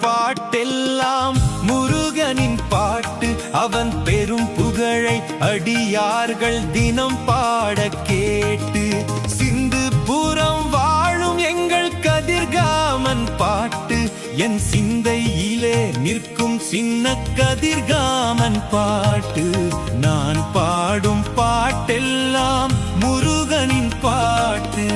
பாட்டெல்லாம் முருகனின் பாட்டு. அவன் பெரும் புகழை அடியார்கள் தினம் பாட கேட்டு, சிந்து புறம் வாழும் எங்கள் கதிர்காமன் பாட்டு. என் சிந்தையிலே நிற்கும் சின்ன கதிர்காமன் பாட்டு. நான் பாடும் பாட்டெல்லாம் முருகனின் பாட்டு.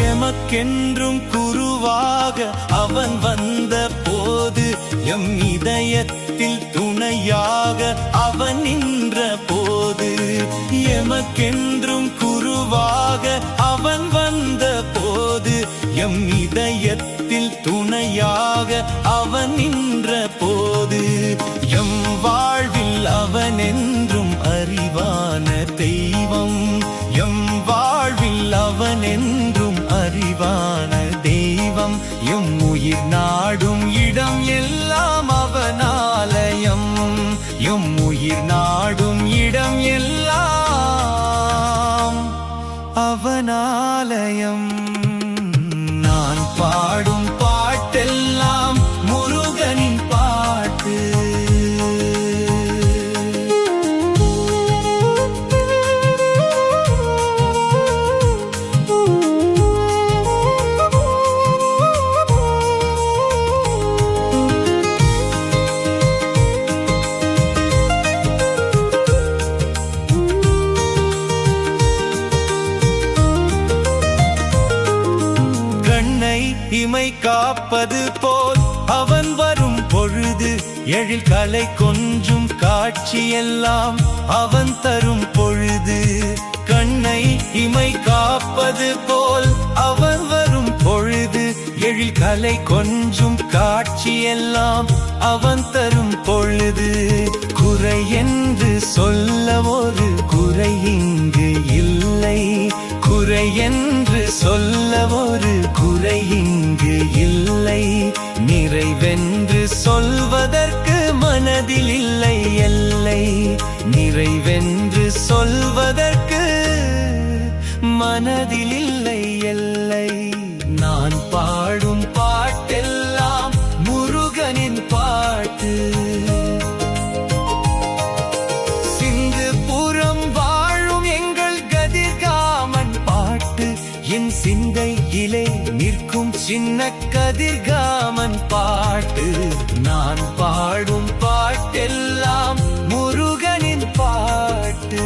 எமக்கென்றும் குருவாக அவன் வந்த போது, எம் இதயத்தில் துணையாக அவன் நின்ற போது. எமக்கென்றும் குருவாக அவன் வந்த போது, எம் இதயத்தில் துணையாக அவன் நின்ற போது. எம் வாழ்வில் அவன் என்றும் அறிவான தெய்வம். எம் வாழ்வில் அவன் என்றும் அறிவான தெய்வம். எம் உயிர் நாடும் இடம் எல்லாம் அவனாலயம். எம் உயிர் நாடும் இடம் எல்லாம் அவனாலயம். நான் பாடும் பாட்டெல்லாம் முருகனின் பாட்டு. இமை காப்பது போல் அவன் வரும் பொழுது, எழில் கலை கொஞ்சும் காட்சியெல்லாம் அவன் தரும் பொழுது. கண்ணை இமை காப்பது போல் அவன் வரும் பொழுது, எழில் கலை கொஞ்சும் காட்சியெல்லாம் அவன் தரும் பொழுது. குறை என்று சொல்ல ஒரு குறை இங்கு இல்லை. குறை என்று சொல்ல ஒரு குறை இங்கு இல்லை. நிறைவென்று சொல்வதற்கு மனதில் இல்லை எல்லை. நிறைவென்று சொல்வதற்கு மனதில் இல்லை எல்லை. நான் பாடும் பாட்டெல்லாம் முருகனின் பாட்டு. சிந்து புறம் வாழும் எங்கள் கதிர்காமன் பாட்டு. என் சிந்தையிலே நிற்கும் சின்ன கதிர்காமன் பாட்டு. நான் பாடும் பாட்டெல்லாம் முருகனின் பாட்டு.